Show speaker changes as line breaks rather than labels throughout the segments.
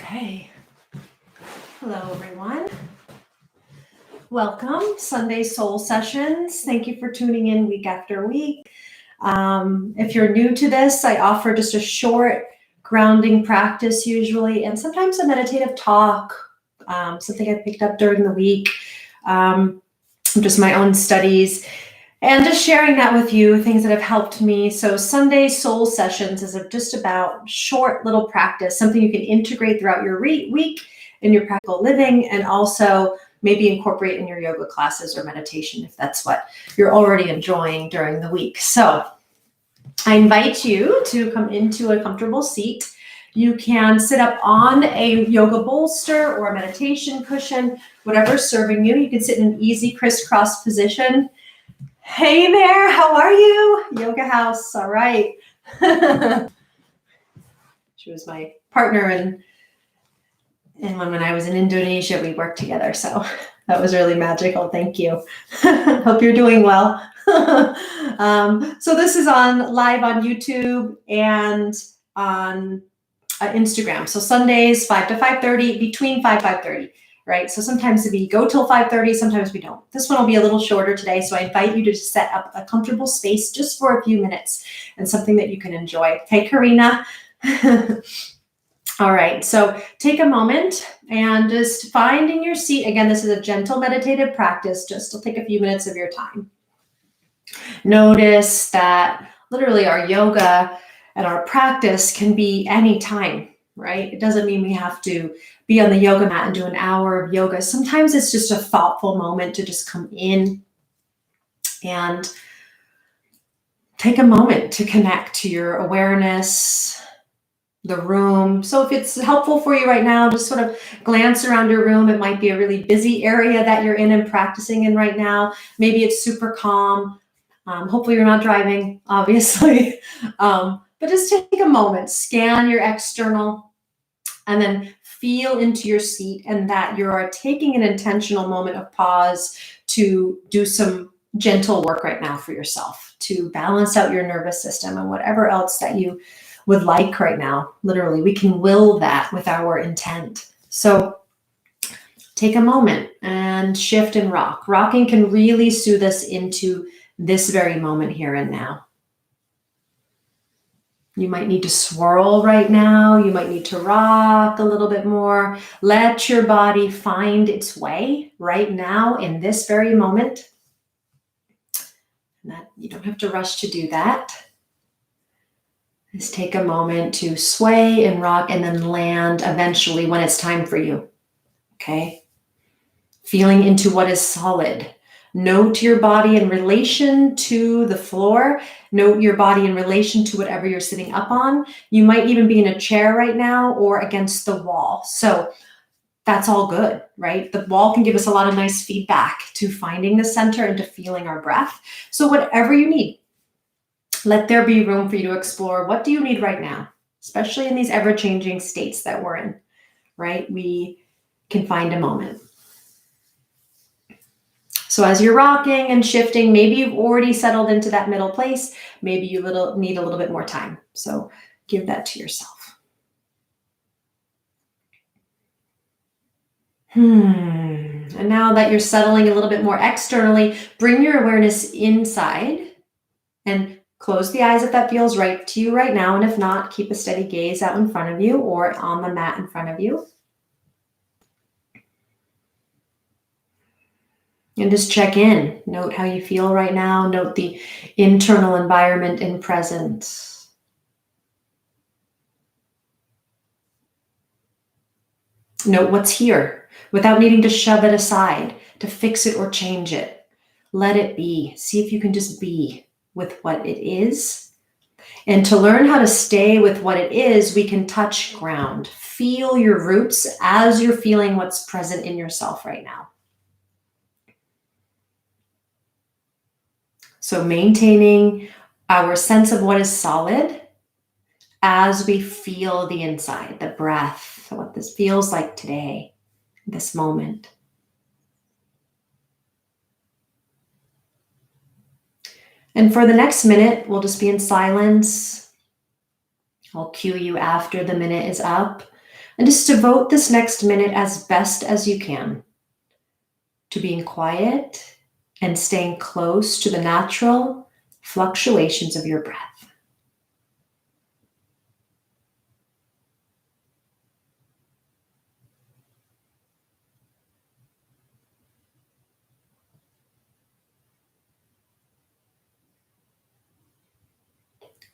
Okay. Hello, everyone. Welcome, Sunday Soul Sessions. Thank you for tuning in week after week. If you're new to this, I offer just a short grounding practice usually, and sometimes a meditative talk, something I picked up during the week, just my own studies, and just sharing that with you, things that have helped me. So Sunday Soul Sessions is just about short little practice, something you can integrate throughout your week in your practical living, and also maybe incorporate in your yoga classes or meditation if that's what you're already enjoying during the week. So I invite you to come into a comfortable seat. You can sit up on a yoga bolster or a meditation cushion, whatever's serving you. You can sit in an easy crisscross position. Hey there, how are you? Yoga House, all right. She was my partner and when I was in Indonesia, we worked together. So that was really magical. Thank you. Hope you're doing well. So this is live on YouTube and on Instagram. So Sundays, 5 to 5:30, between 5:30, right? So sometimes we go till 5:30, sometimes we don't. This one will be a little shorter today. So I invite you to set up a comfortable space just for a few minutes and something that you can enjoy. Hey, Karina. All right, so take a moment and just finding your seat. Again, this is a gentle meditative practice. Just will take a few minutes of your time. Notice that literally our yoga and our practice can be any time, right? It doesn't mean we have to be on the yoga mat and do an hour of yoga. Sometimes it's just a thoughtful moment to just come in and take a moment to connect to your awareness, the room. So if it's helpful for you right now, just sort of glance around your room. It might be a really busy area that you're in and practicing in right now. Maybe it's super calm. Hopefully you're not driving, obviously. But just take a moment, scan your external, and then feel into your seat, and that you are taking an intentional moment of pause to do some gentle work right now for yourself, to balance out your nervous system and whatever else that you would like right now. Literally, we can will that with our intent. So take a moment and shift and rock. Rocking can really soothe us into this very moment here and now. You might need to swirl right now. You might need to rock a little bit more. Let your body find its way right now in this very moment. And that you don't have to rush to do that. Just take a moment to sway and rock and then land eventually when it's time for you. Okay? Feeling into what is solid. Note your body in relation to the floor. Note your body in relation to whatever you're sitting up on. You might even be in a chair right now or against the wall. So that's all good, right? The wall can give us a lot of nice feedback to finding the center and to feeling our breath. So whatever you need, let there be room for you to explore. What do you need right now? Especially in these ever-changing states that we're in, right? We can find a moment. So as you're rocking and shifting, maybe you've already settled into that middle place. Maybe you need a little bit more time. So give that to yourself. And now that you're settling a little bit more externally, bring your awareness inside and close the eyes if that feels right to you right now. And if not, keep a steady gaze out in front of you or on the mat in front of you. And just check in. Note how you feel right now. Note the internal environment in presence. Note what's here without needing to shove it aside, to fix it or change it. Let it be. See if you can just be with what it is. And to learn how to stay with what it is, we can touch ground. Feel your roots as you're feeling what's present in yourself right now. So maintaining our sense of what is solid as we feel the inside, the breath, what this feels like today, this moment. And for the next minute, we'll just be in silence. I'll cue you after the minute is up. And just devote this next minute as best as you can to being quiet and staying close to the natural fluctuations of your breath.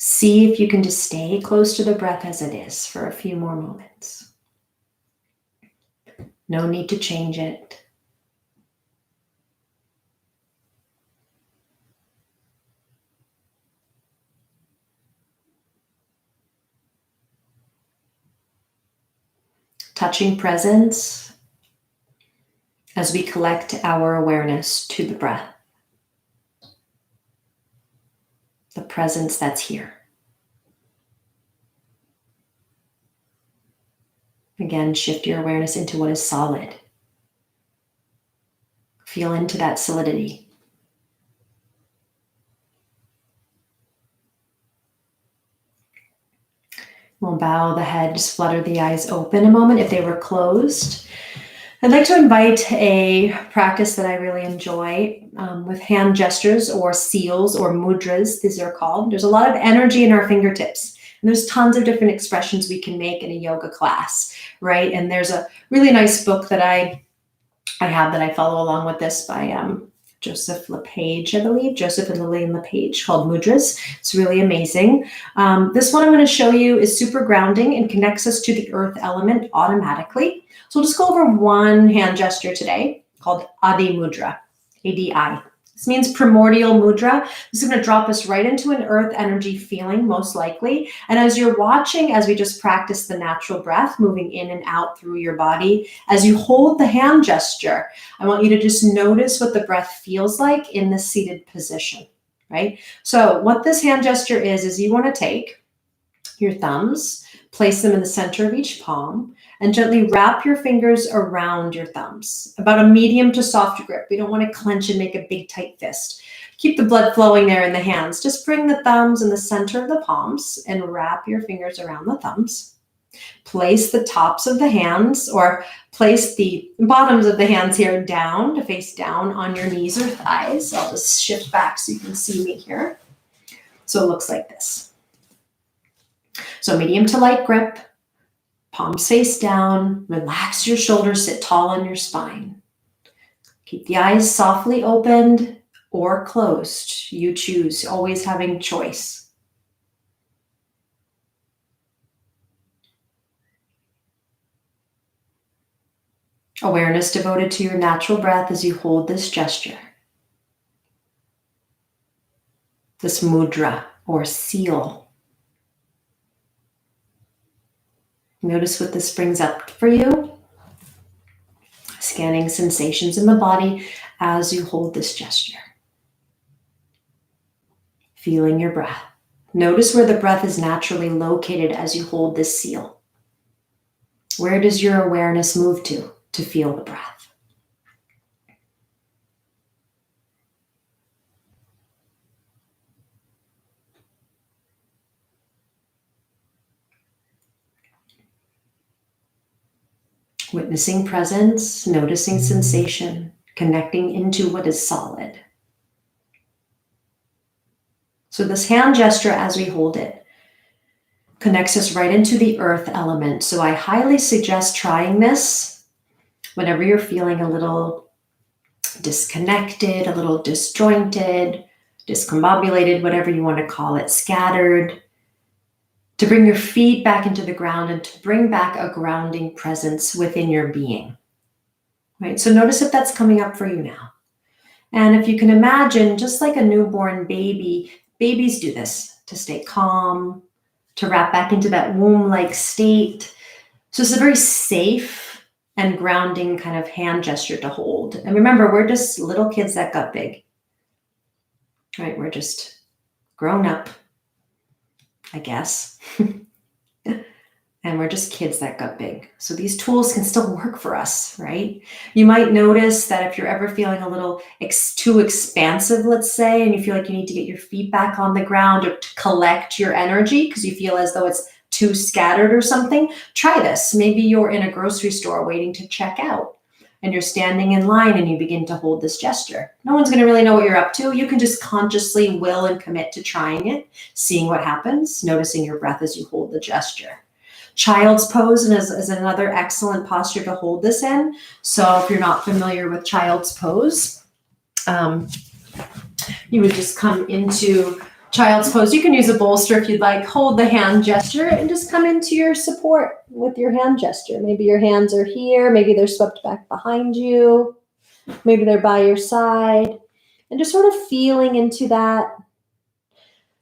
See if you can just stay close to the breath as it is for a few more moments. No need to change it. Touching presence as we collect our awareness to the breath. The presence that's here. Again, shift your awareness into what is solid. Feel into that solidity. We'll bow the head, just flutter the eyes open a moment if they were closed. I'd like to invite a practice that I really enjoy with hand gestures or seals or mudras, these are called. There's a lot of energy in our fingertips. And there's tons of different expressions we can make in a yoga class, right? And there's a really nice book that I have that I follow along with this by Joseph LePage, I believe, Joseph and Lillian LePage, called Mudras. It's really amazing. This one I'm going to show you is super grounding and connects us to the earth element automatically. So we'll just go over one hand gesture today called Adi Mudra, ADI. This means primordial mudra. This is going to drop us right into an earth energy feeling, most likely. And as you're watching, as we just practice the natural breath, moving in and out through your body, as you hold the hand gesture, I want you to just notice what the breath feels like in the seated position, right? So what this hand gesture is you want to take your thumbs, place them in the center of each palm, and gently wrap your fingers around your thumbs, about a medium to soft grip. We don't want to clench and make a big tight fist. Keep the blood flowing there in the hands. Just bring the thumbs in the center of the palms and wrap your fingers around the thumbs. Place the tops of the hands, or place the bottoms of the hands here down, to face down on your knees or thighs. I'll just shift back so you can see me here. So it looks like this. So medium to light grip. Palms face down, relax your shoulders, sit tall on your spine. Keep the eyes softly opened or closed. You choose, always having choice. Awareness devoted to your natural breath as you hold this gesture. This mudra or seal. Notice what this brings up for you. Scanning sensations in the body as you hold this gesture. Feeling your breath. Notice where the breath is naturally located as you hold this seal. Where does your awareness move to feel the breath? Witnessing presence, noticing sensation, connecting into what is solid. So this hand gesture as we hold it connects us right into the earth element. So I highly suggest trying this whenever you're feeling a little disconnected, a little disjointed, discombobulated, whatever you want to call it, scattered. To bring your feet back into the ground and to bring back a grounding presence within your being, right? So notice if that's coming up for you now. And if you can imagine, just like a newborn baby, babies do this to stay calm, to wrap back into that womb-like state. So it's a very safe and grounding kind of hand gesture to hold. And remember, we're just little kids that got big, right? We're just grown up, I guess. And we're just kids that got big. So these tools can still work for us, right? You might notice that if you're ever feeling a little too expansive, let's say, and you feel like you need to get your feet back on the ground or to collect your energy because you feel as though it's too scattered or something, try this. Maybe you're in a grocery store waiting to check out and you're standing in line and you begin to hold this gesture. No one's going to really know what you're up to. You can just consciously will and commit to trying it, seeing what happens, noticing your breath as you hold the gesture. Child's pose is another excellent posture to hold this in. So if you're not familiar with child's pose, you would just come into child's pose. You can use a bolster if you'd like. Hold the hand gesture and just come into your support with your hand gesture. Maybe your hands are here. Maybe they're swept back behind you. Maybe they're by your side. And just sort of feeling into that.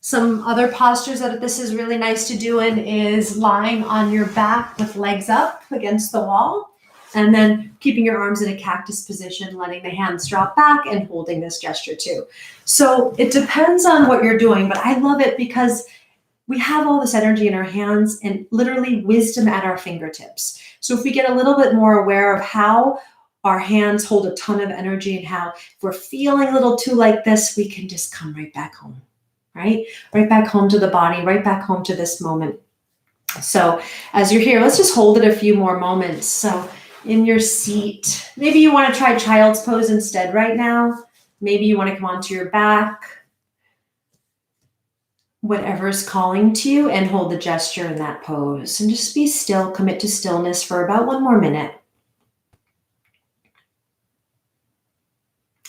Some other postures that this is really nice to do in is lying on your back with legs up against the wall. And then keeping your arms in a cactus position, letting the hands drop back and holding this gesture too. So it depends on what you're doing, but I love it because we have all this energy in our hands and literally wisdom at our fingertips. So if we get a little bit more aware of how our hands hold a ton of energy and how if we're feeling a little too like this, we can just come right back home, right? Right back home to the body, right back home to this moment. So as you're here, let's just hold it a few more moments. So in your seat, maybe you want to try child's pose instead right now. Maybe you want to come onto your back, whatever's calling to you, and hold the gesture in that pose. And just be still, commit to stillness for about 1 more minute.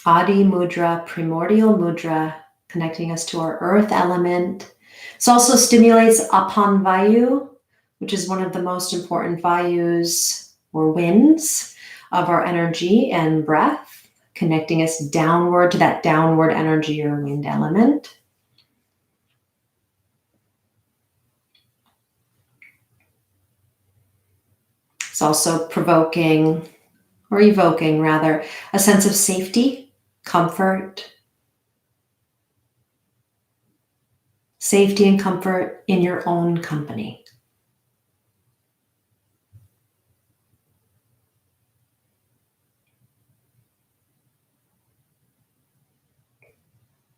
Adi Mudra, primordial mudra, connecting us to our earth element. This also stimulates Apan Vayu, which is one of the most important Vayus or winds of our energy and breath, connecting us downward to that downward energy or wind element. It's also provoking, or evoking rather, a sense of safety, comfort. Safety and comfort in your own company.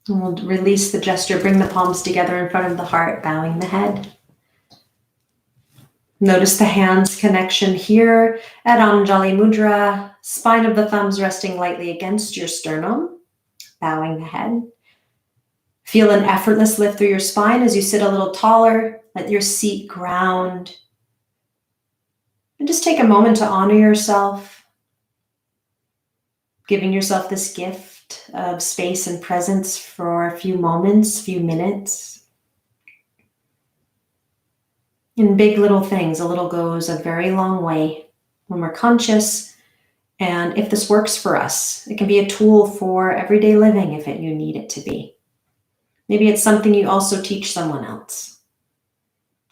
And we'll release the gesture, bring the palms together in front of the heart, bowing the head. Notice the hands connection here at Anjali Mudra, spine of the thumbs resting lightly against your sternum, bowing the head. Feel an effortless lift through your spine as you sit a little taller, let your seat ground. And just take a moment to honor yourself, giving yourself this gift of space and presence for a few moments, few minutes. In big little things, a little goes a very long way when we're conscious. And if this works for us, it can be a tool for everyday living if you need it to be. Maybe it's something you also teach someone else.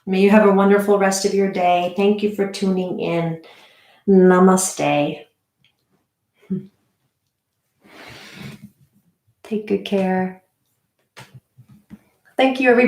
May you have a wonderful rest of your day. Thank you for tuning in. Namaste. Take good care. Thank you, everybody.